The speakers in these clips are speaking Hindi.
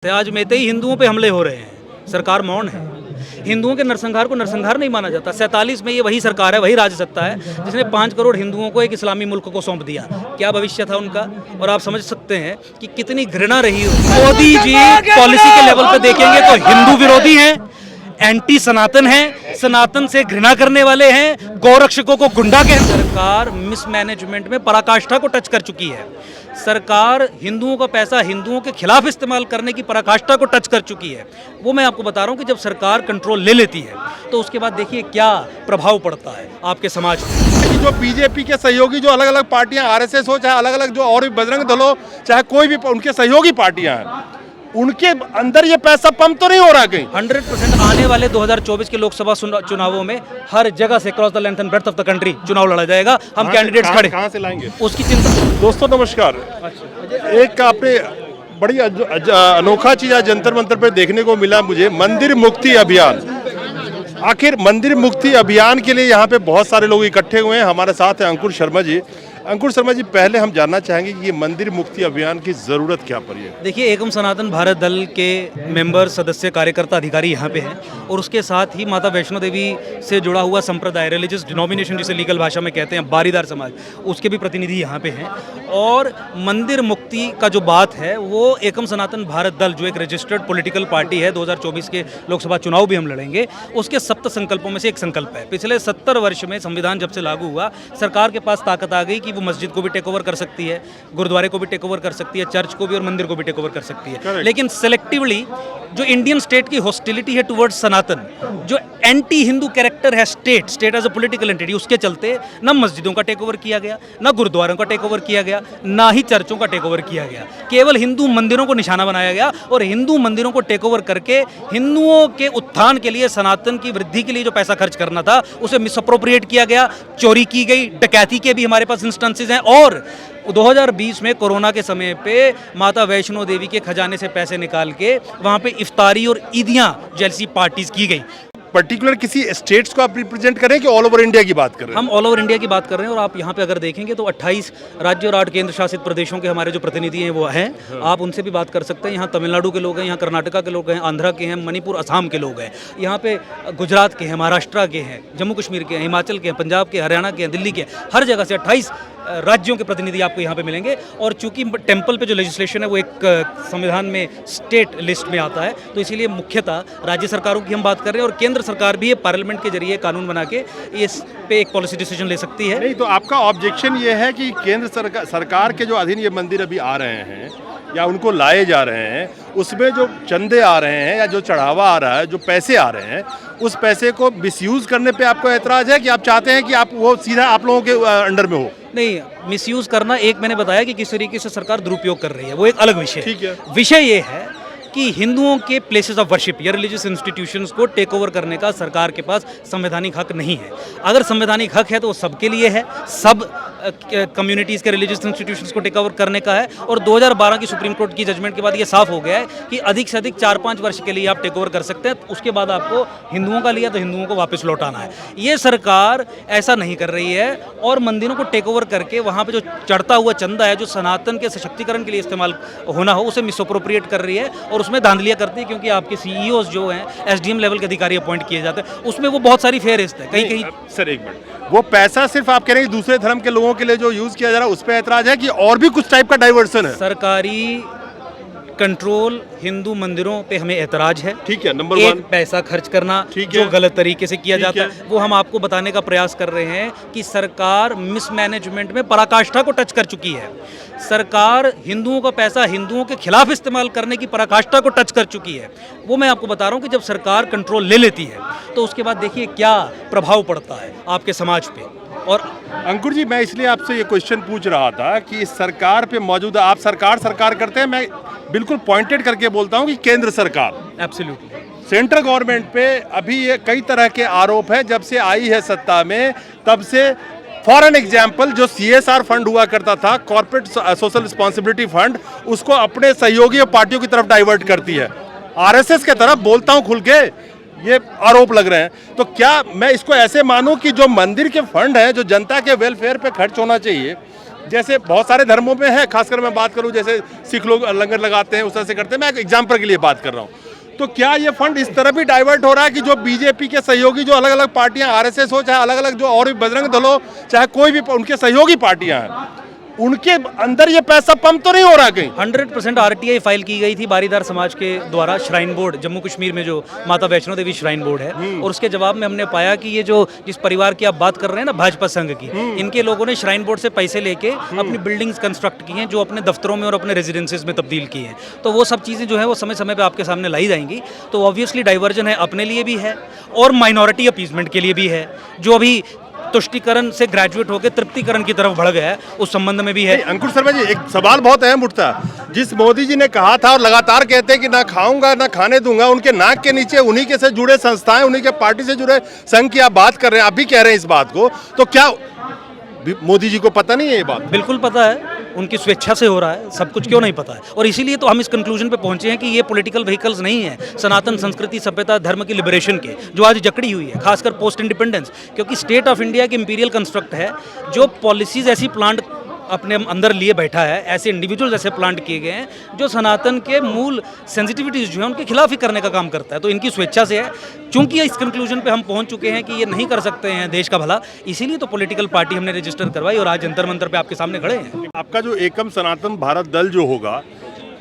आज मैतेई हिंदुओं पे हमले हो रहे हैं, सरकार मौन है। हिंदुओं के नरसंहार को नरसंहार नहीं माना जाता। 47 में ये वही सरकार है, वही राज्य सत्ता है जिसने 5 करोड़ हिंदुओं को एक इस्लामी मुल्क को सौंप दिया। क्या भविष्य था उनका? और आप समझ सकते हैं कि कितनी घृणा रही हो। मोदी जी पॉलिसी के लेवल पे देखेंगे तो हिंदू विरोधी हैं, एंटी सनातन है, सनातन से घृणा करने वाले हैं, गौरक्षकों को गुंडा के। सरकार मिसमैनेजमेंट में पराकाष्ठा को टच कर चुकी है। सरकार हिंदुओं का पैसा हिंदुओं के खिलाफ इस्तेमाल करने की पराकाष्ठा को टच कर चुकी है। वो मैं आपको बता रहा हूं कि जब सरकार कंट्रोल ले लेती है तो उसके बाद देखिए क्या प्रभाव पड़ता है आपके समाज में। जो बीजेपी के सहयोगी जो अलग अलग पार्टियां, आरएसएस हो चाहे अलग अलग जो और भी बजरंग दल हो चाहे कोई भी उनके सहयोगी पार्टियां हैं, उनके अंदर ये पैसा पंप तो नहीं हो रहा कहीं? 100% आने वाले 2024 के लोकसभा चुनावों में हर जगह से cross the length and breadth of the country चुनाव लड़ा जाएगा। हम कैंडिडेट्स खड़े, कहां से लाएंगे उसकी चिंता। दोस्तों नमस्कार। एक आपने बड़ी अनोखा चीज आज जंतर मंतर पे देखने को मिला मुझे, मंदिर मुक्ति अभियान। आखिर मंदिर मुक्ति अभियान के लिए यहाँ पे बहुत सारे लोग इकट्ठे हुए हैं। हमारे साथ हैं अंकुर शर्मा जी। अंकुर शर्मा जी, पहले हम जानना चाहेंगे कि ये मंदिर मुक्ति अभियान की जरूरत क्या पड़ी है? देखिए, एकम सनातन भारत दल के मेंबर, सदस्य, कार्यकर्ता, अधिकारी यहाँ पे हैं और उसके साथ ही माता वैष्णो देवी से जुड़ा हुआ संप्रदाय, रिलीजियस डिनोमिनेशन जिसे लीगल भाषा में कहते हैं, बारीदार समाज, उसके भी प्रतिनिधि यहाँ पे हैं। और मंदिर मुक्ति का जो बात है वो एकम सनातन भारत दल जो एक रजिस्टर्ड पॉलिटिकल पार्टी है, 2024 के लोकसभा चुनाव भी हम लड़ेंगे, उसके 7 संकल्पों में से एक संकल्प है। पिछले 70 वर्ष में संविधान जब से लागू हुआ, सरकार के पास ताकत आ गई कि वो मस्जिद को भी टेक ओवर कर सकती है, गुरुद्वारे को भी टेक ओवर कर सकती है, चर्च को भी और मंदिर को भी टेक ओवर कर सकती है। लेकिन सेलेक्टिवली जो इंडियन स्टेट की हॉस्टिलिटी है टुवर्ड्स सनातन, जो एंटी हिंदू कैरेक्टर है state as a political entity, उसके चलते न मस्जिदों का टेक ओवर किया गया, न गुरुद्वारों का टेक ओवर किया गया, ना ही चर्चों का टेक ओवर किया गया। केवल हिंदू मंदिरों को निशाना बनाया गया और हिंदू मंदिरों को टेक ओवर करके हिंदुओं के उत्थान के लिए, सनातन की वृद्धि के लिए जो पैसा खर्च करना था उसे मिसअप्रोप्रिएट किया गया, चोरी की गई, डकैती के भी हमारे पास इंस्टेंसेस हैं। और 2020 में कोरोना के समय पे माता वैष्णो देवी के खजाने से पैसे निकाल के वहाँ पे इफ्तारी और ईदियाँ जैसी पार्टीज की गई। पर्टिकुलर किसी स्टेट्स को आप रिप्रेजेंट करें कि ऑल ओवर इंडिया की बात कर रहे हैं? हम ऑल ओवर इंडिया की बात कर रहे हैं। और आप यहाँ पे अगर देखेंगे तो 28 राज्य और 8 केंद्र शासित प्रदेशों के हमारे जो प्रतिनिधि हैं वो हैं। आप उनसे भी बात कर सकते हैं। यहाँ तमिलनाडु के लोग हैं, यहाँ कर्नाटका के लोग हैं, आंध्रा के हैं, मणिपुर, असम के लोग हैं, यहाँ पे गुजरात के हैं, महाराष्ट्र के हैं, जम्मू कश्मीर के हैं, हिमाचल के हैं, पंजाब के, हरियाणा के हैं, दिल्ली के, हर जगह से 28 राज्यों के प्रतिनिधि आपको यहाँ पे मिलेंगे। और चूंकि टेम्पल पे जो लेजिस्लेशन है वो एक संविधान में स्टेट लिस्ट में आता है, तो इसीलिए मुख्यतः राज्य सरकारों की हम बात कर रहे हैं। और केंद्र सरकार भी पार्लियामेंट के जरिए कानून बना के इस पे एक पॉलिसी डिसीजन ले सकती है। नहीं, तो आपका ऑब्जेक्शन ये है कि केंद्र सरकार के जो अधीन ये मंदिर अभी आ रहे हैं या उनको लाए जा रहे हैं, उसमें जो चंदे आ रहे हैं या जो चढ़ावा आ रहा है, जो पैसे आ रहे हैं, उस पैसे को मिसयूज करने पे आपको एतराज है कि आप चाहते हैं कि आप वो सीधा आप लोगों के अंडर में हो? नहीं, मिसयूज करना एक मैंने बताया कि किस तरीके से सरकार दुरुपयोग कर रही है, वो एक अलग विषय है। ठीक है। विषय ये है कि हिंदुओं के प्लेसेस ऑफ वर्शिप या रिलीजियस इंस्टीट्यूशंस को टेक ओवर करने का सरकार के पास संवैधानिक हक नहीं है। अगर संवैधानिक हक है तो वो सबके लिए है, सब कम्युनिटीज़ के रिलीजियस इंस्टीट्यूशंस को टेक ओवर करने का है। और 2012 की सुप्रीम कोर्ट की जजमेंट के बाद ये साफ हो गया है कि अधिक से अधिक 4-5 वर्ष के लिए आप टेक ओवर कर सकते हैं। उसके बाद आपको हिंदुओं का लिया तो हिंदुओं को वापस लौटाना है। ये सरकार ऐसा नहीं कर रही है और मंदिरों को टेक ओवर करके वहाँ पर जो चढ़ता हुआ चंदा है जो सनातन के सशक्तिकरण के लिए इस्तेमाल होना हो उसे मिसअप्रोप्रिएट कर रही है और उसमें धांधलियाँ करती है। क्योंकि आपके सीईओज जो हैं एसडीएम लेवल के अधिकारी अपॉइंट किए जाते हैं, उसमें वो बहुत सारी फेयरिस्ट है। कहीं सर एक मिनट, वो पैसा सिर्फ आप कह रहे हैं दूसरे धर्म के लोगों के लिए जो यूज किया जा रहा है उस पर ऐतराज है कि और भी कुछ टाइप का डाइवर्सन है? सरकारी कंट्रोल हिंदू मंदिरों पे हमें ऐतराज है। ठीक है, नंबर 1 पैसा खर्च करना जो गलत तरीके से किया जाता है वो हम आपको बताने का प्रयास कर रहे हैं कि सरकार मिसमैनेजमेंट में पराकाष्ठा को टच कर चुकी है। सरकार हिंदुओं का पैसा हिंदुओं के खिलाफ इस्तेमाल करने की पराकाष्ठा को टच कर चुकी है। वो मैं आपको बता रहा हूँ कि जब सरकार कंट्रोल ले लेती है तो उसके बाद देखिए क्या प्रभाव पड़ता है आपके समाज पे। और अंकुर जी, मैं इसलिए आपसे ये क्वेश्चन पूछ रहा था कि इस सरकार पे मौजूदा, आप सरकार करते हैं, मैं बिल्कुल पॉइंटेड करके बोलता हूँ कि केंद्र सरकार, एब्सोल्युटली, सेंट्रल गवर्नमेंट पे अभी ये कई तरह के आरोप है। जब से आई है सत्ता में तब से, फॉर एन एग्जाम्पल, जो CSR फंड हुआ करता था, कॉर्पोरेट सोशल रिस्पॉन्सिबिलिटी फंड, उसको अपने सहयोगी पार्टियों की तरफ डाइवर्ट करती है। RSS के तरफ बोलता हूँ खुल के, ये आरोप लग रहे हैं। तो क्या मैं इसको ऐसे मानूं कि जो मंदिर के फंड हैं जो जनता के वेलफेयर पे खर्च होना चाहिए जैसे बहुत सारे धर्मों में है, खासकर मैं बात करूं जैसे सिख लोग लंगर लगाते हैं, उस तरह से करते हैं, मैं एक एग्जाम्पल के लिए बात कर रहा हूं। तो क्या ये फंड इस तरह भी डाइवर्ट हो रहा है कि जो बीजेपी के सहयोगी जो अलग अलग पार्टियां, आरएसएस हो चाहे अलग अलग जो और भी बजरंग दल हो, चाहे कोई भी उनके सहयोगी पार्टियां हैं, उनके अंदर ये पैसा पंप तो नहीं हो रहा कहीं? 100% आरटीआई फाइल की गई थी बारीदार समाज के द्वारा श्राइन बोर्ड जम्मू कश्मीर में, जो माता वैष्णो देवी श्राइन बोर्ड है, और उसके जवाब में हमने पाया कि ये जो जिस परिवार की आप बात कर रहे हैं ना, भाजपा संघ की, इनके लोगों ने श्राइन बोर्ड से पैसे लेके अपनी बिल्डिंग्स कंस्ट्रक्ट की हैं, जो अपने दफ्तरों में और अपने रेजिडेंसेज में तब्दील की हैं। तो वो सब चीज़ें जो है वो समय समय पर आपके सामने लाई जाएंगी। तो ऑब्वियसली डाइवर्जन है, अपने लिए भी है और माइनॉरिटी अपीजमेंट के लिए भी है, जो अभी तुष्टिकरण से ग्रेजुएट होकर तृप्तिकरण की तरफ बढ़ गया है, उस संबंध में भी है। अंकुर शर्मा जी, एक सवाल बहुत अहम उठता, जिस मोदी जी ने कहा था और लगातार कहते हैं कि ना खाऊंगा ना खाने दूंगा, उनके नाक के नीचे उन्हीं के से जुड़े संस्थाएं, उन्हीं के पार्टी से जुड़े संघ की आप बात कर रहे हैं, आप भी कह रहे हैं इस बात को, तो क्या मोदी जी को पता नहीं है ये बात? बिल्कुल पता है, उनकी स्वेच्छा से हो रहा है, सब कुछ क्यों नहीं पता है। और इसीलिए तो हम इस कंक्लूजन पे पहुंचे हैं कि ये पॉलिटिकल व्हीकल्स नहीं है सनातन संस्कृति सभ्यता धर्म की लिबरेशन के, जो आज जकड़ी हुई है, खासकर पोस्ट इंडिपेंडेंस, क्योंकि स्टेट ऑफ इंडिया की इंपीरियल कंस्ट्रक्ट है, जो पॉलिसीज ऐसी प्लांट अपने अंदर लिए बैठा है, ऐसे इंडिविजुअल्स ऐसे प्लांट किए गए हैं जो सनातन के मूल सेंसिटिविटीज जो है उनके खिलाफ ही करने का काम करता है। तो इनकी स्वेच्छा से है, चूंकि इस कंक्लूजन पे हम पहुंच चुके हैं कि ये नहीं कर सकते हैं देश का भला, इसीलिए तो पॉलिटिकल पार्टी हमने रजिस्टर करवाई और आज जंतर मंतर पे आपके सामने खड़े हैं। आपका जो एकम सनातन भारत दल जो होगा,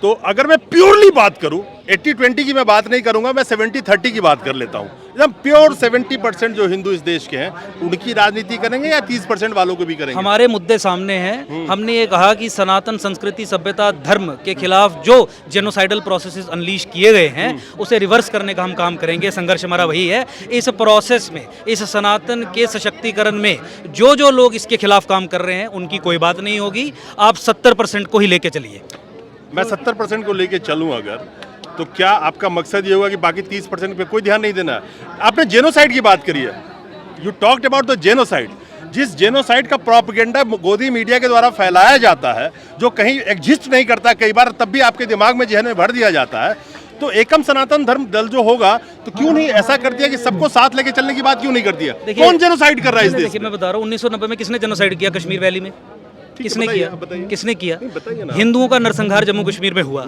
तो अगर मैं प्योरली बात करूं, 80-20 की मैं बात नहीं करूंगा, मैं 70-30 की बात कर लेता हूं, एकदम प्योर 70% जो हिंदू इस देश के हैं उनकी राजनीति करेंगे या 30% वालों को भी करेंगे? हमारे मुद्दे सामने हैं। हमने ये कहा कि सनातन संस्कृति सभ्यता धर्म के खिलाफ जो जेनोसाइडल प्रोसेसेस अनलीश किए गए हैं उसे रिवर्स करने का हम काम करेंगे। संघर्ष हमारा वही है। इस प्रोसेस में, इस सनातन के सशक्तिकरण में जो जो लोग इसके खिलाफ काम कर रहे हैं उनकी कोई बात नहीं होगी। आप 70% को ही लेके चलिए। मैं 70% को लेके चलूं अगर, तो क्या आपका मकसद ये होगा कि बाकी 30% पे कोई ध्यान नहीं देना? आपने जेनोसाइड की बात करी है, you talked about the genocide. जिस जेनोसाइड का प्रोपेगेंडा गोदी मीडिया के द्वारा फैलाया जाता है, जो कहीं एग्जिस्ट नहीं करता कई बार, तब भी आपके दिमाग में जहन में भर दिया जाता है, तो एकम सनातन धर्म दल जो होगा तो क्यों नहीं ऐसा कर दिया कि सबको साथ लेके चलने की बात क्यों नहीं कर दिया? कौन जेनोसाइड कर रहा है इस देश में? देखिए, मैं बता रहा हूँ, 1990 में किसने जेनोसाइड किया कश्मीर वैली में? किसने किया? किसने किया? हिंदुओं का नरसंहार जम्मू कश्मीर में हुआ,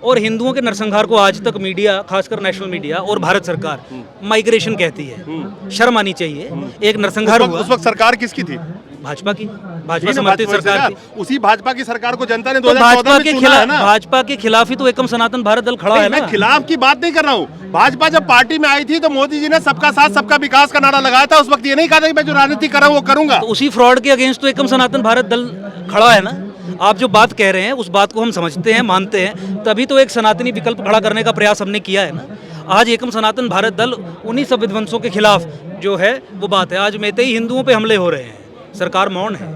और हिंदुओं के नरसंहार को आज तक मीडिया, खासकर नेशनल मीडिया और भारत सरकार माइग्रेशन कहती है। शर्म आनी चाहिए। एक नरसंहार हुआ, उस वक्त सरकार किसकी थी? भाजपा की, भाजपा समर्थित सरकार थी। उसी भाजपा की सरकार को जनता ने तो 2014 में चुना है ना। भाजपा के खिलाफ ही तो एकम सनातन भारत दल खड़ा है ना। मैं खिलाफ की बात नहीं कर रहा हूँ। भाजपा जब पार्टी में आई थी तो मोदी जी ने सबका साथ सबका विकास का नारा लगाया था। उस वक्त ये नहीं कहा था कि मैं जो राजनीति कर रहा हूँ वो करूंगा। तो उसी फ्रॉड के अगेंस्ट तो एकम सनातन भारत दल खड़ा है ना। आप जो बात कह रहे हैं उस बात को हम समझते हैं, मानते हैं, तभी तो एक सनातनी विकल्प खड़ा करने का प्रयास हमने किया है ना। आज एकम सनातन भारत दल उन्हीं सब विध्वंसों के खिलाफ जो है वो बात है। आज मैतेई हिंदुओं पे हमले हो रहे हैं, सरकार मौन है।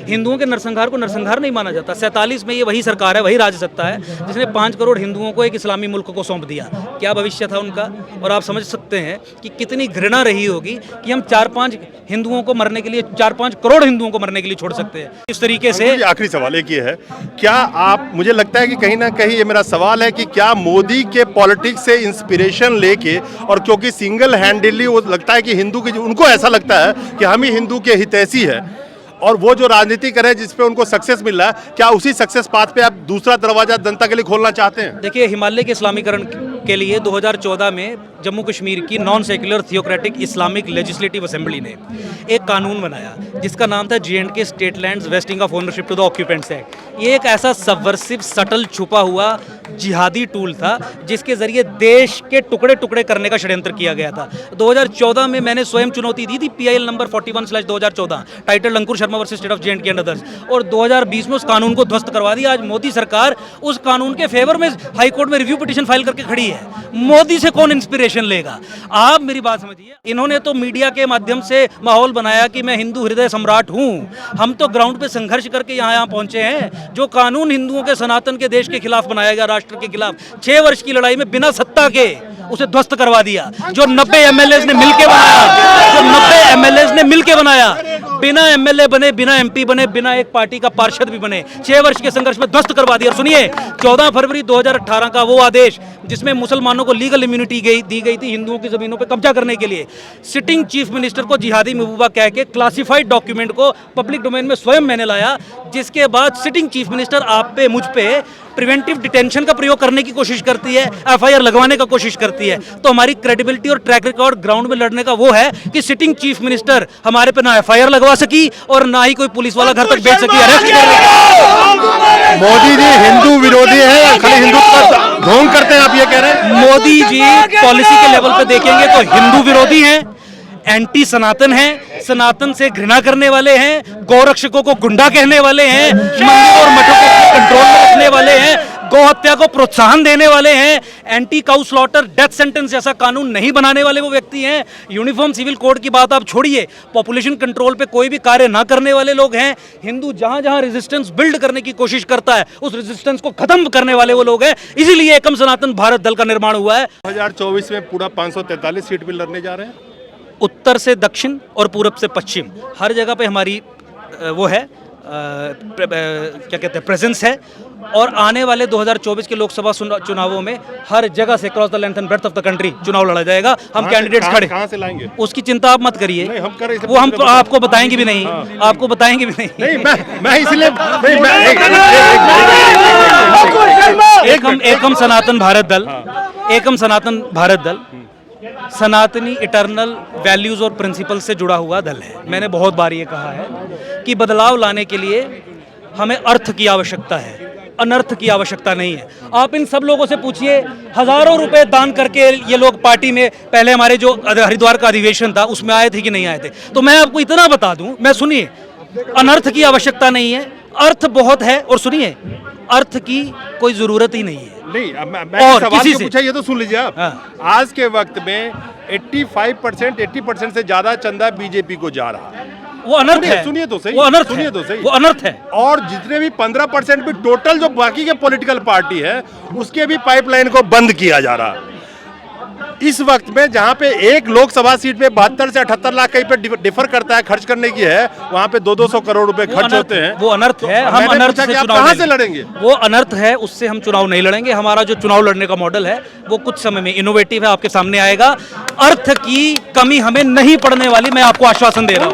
हिंदुओं के नरसंहार को नरसंहार नहीं माना जाता। 47 में ये वही सरकार है, वही राज्य सत्ता है जिसने 5 करोड़ हिंदुओं को एक इस्लामी मुल्क को सौंप दिया। क्या भविष्य था उनका? और आप समझ सकते हैं कि कितनी घृणा रही होगी कि हम 4-5 हिंदुओं को मरने के लिए, 4-5 करोड़ हिंदुओं को मरने के लिए छोड़ सकते हैं इस तरीके से। आखिरी सवाल एक ये है, क्या आप, मुझे लगता है कि कहीं ना कहीं ये मेरा सवाल है कि क्या मोदी के पॉलिटिक्स से इंस्पिरेशन लेके, और क्योंकि सिंगल हैंडेडली वो लगता है कि हिंदू की, उनको ऐसा लगता है कि हम ही हिंदू के हितैषी है और वो जो राजनीति करे जिस पे उनको सक्सेस मिल रहा है, क्या उसी सक्सेस पाथ पे आप दूसरा दरवाजा जनता के लिए खोलना चाहते हैं? देखिए, हिमालय के इस्लामीकरण के लिए 2014 में जम्मू कश्मीर की non secular theocratic Islamic legislative assembly ने एक कानून बनाया जिसका नाम था J&K state lands vesting of ownership to the occupants act. ये एक ऐसा सबवर्सिव, सटल, छुपा हुआ जिहादी टूल था जिसके जरिए देश के टुकड़े टुकड़े करने का षड्यंत्र किया गया था। 2014 में मैंने स्वयं चुनौती दी थी, PIL number 41/2014, title Ankur Sharma versus state of J&K and others, और 2020 में उस कानून को ध्वस्त करवा दिया। आज मोदी सरकार उस कानून के फेवर में हाईकोर्ट में रिव्यू पिटीशन फाइल करके खड़ी है। मोदी से कौन इंस्पिरेशन लेगा? आप मेरी बात समझिए। इन्होंने तो मीडिया के माध्यम से माहौल बनाया कि मैं हिंदू हृदय सम्राट हूं। हम तो ग्राउंड पे संघर्ष करके यहाँ पहुंचे हैं। जो कानून हिंदुओं के, सनातन के, देश के खिलाफ बनाया गया, राष्ट्र के खिलाफ, 6 वर्ष की लड़ाई में बिना सत्ता के उसे ध्वस्त करवा दिया। जो 90 MLAs ने मिलकर बनाया, बिना एमएलए बने, बिना एमपी बने, बिना एक पार्टी का पार्षद भी बने, 6 वर्ष के संघर्ष में ध्वस्त करवा दिया। सुनिए, 14 फरवरी 2018 का वो आदेश जिसमें मुसलमानों को लीगल इम्यूनिटी दी गई थी हिंदुओं की जमीनों पर कब्जा करने के लिए, सिटिंग चीफ मिनिस्टर को जिहादी महबूबा कह के क्लासिफाइड डॉक्यूमेंट को पब्लिक डोमेन में स्वयं मैंने लाया, जिसके बाद सिटिंग चीफ मिनिस्टर आप पे, मुझ पे प्रिवेंटिव डिटेंशन का प्रयोग करने की कोशिश करती है, एफआईआर लगवाने का कोशिश करती है। तो हमारी क्रेडिबिलिटी और ट्रैक रिकॉर्ड ग्राउंड में लड़ने का वो है कि सिटिंग चीफ मिनिस्टर हमारे पे ना एफआईआर लगवा सकी और ना ही कोई पुलिस वाला घर तक भेज सकी अरेस्ट करने। मोदी जी हिंदू विरोधी है या खाली हिंदुत्व का ढोंग करते हैं, आप ये कह रहे हैं? मोदी जी पॉलिसी के लेवल पे देखेंगे तो हिंदू विरोधी हैं, एंटी सनातन हैं, सनातन से घृणा करने वाले हैं, गौरक्षकों को गुंडा कहने वाले हैं, मंदिर और मठों को कंट्रोल में रखने वाले हैं, गौ हत्या को प्रोत्साहन देने वाले हैं, anti cow slaughter, death sentence जैसा कानून नहीं बनाने वाले वो व्यक्ति हैं। यूनिफॉर्म सिविल कोड की बात आप छोड़िए, पॉपुलेशन कंट्रोल पे कोई भी कार्य ना करने वाले लोग हैं। हिंदू जहां जहां रेजिस्टेंस बिल्ड करने की कोशिश करता है उस रेजिस्टेंस को खत्म करने वाले वो लोग हैं। इसीलिए एकम सनातन भारत दल का निर्माण हुआ है। 2024 में पूरा 543 सीट भी लड़ने जा रहे हैं। उत्तर से दक्षिण और पूरब से पश्चिम हर जगह पे हमारी वो है क्या कहते हैं प्रेजेंस है। और आने वाले 2024 के लोकसभा चुनावों में हर जगह से cross the length and breadth of the country चुनाव लड़ा जाएगा। हम कैंडिडेट्स खड़े, कहां से लाएंगे उसकी चिंता आप मत करिए, हम करें, वो हम आपको बताएंगे भी नहीं, आपको बताएंगे भी नहीं। मैं इसलिए एकम सनातन भारत दल, एकम सनातन भारत दल सनातनी इटर्नल वैल्यूज और प्रिंसिपल से जुड़ा हुआ दल है। मैंने बहुत बार ये कहा है कि बदलाव लाने के लिए हमें अर्थ की आवश्यकता है, अनर्थ की आवश्यकता नहीं है। आप इन सब लोगों से पूछिए, हजारों रुपए दान करके ये लोग पार्टी में, पहले हमारे जो हरिद्वार का अधिवेशन था उसमें आए थे कि नहीं आए थे? तो मैं आपको इतना बता दूं, मैं सुनिए, अनर्थ की आवश्यकता नहीं है, अर्थ बहुत है। और सुनिए, अर्थ की कोई जरूरत ही नहीं है। नहीं, मैं और सवाल किसी जो से पूछा ये तो सुन लीजिए आप। हाँ। आज के वक्त में 80% से ज्यादा चंदा बीजेपी को जा रहा है। वो अनर्थ है। सुनिए तो सही, वो अनर्थ सुनिए है। तो सही, वो अनर्थ है। और जितने भी 15% भी टोटल जो बाकी के पॉलिटिकल पार्टी है उसके भी पाइपलाइन को बंद किया जा रहा है। इस वक्त में जहां पे एक लोकसभा सीट पे 72 से 78 लाख कहीं पे डिफर करता है खर्च करने की है, वहां पे 200 करोड़ रुपए खर्च होते हैं। वो अनर्थ है। हम अनर्थ से चुनाव कहां से लड़ेंगे? वो अनर्थ है, उससे हम चुनाव नहीं लड़ेंगे। हमारा जो चुनाव लड़ने का मॉडल है वो कुछ समय में इनोवेटिव है, आपके सामने आएगा। अर्थ की कमी हमें नहीं पड़ने वाली, मैं आपको आश्वासन दे रहा हूं।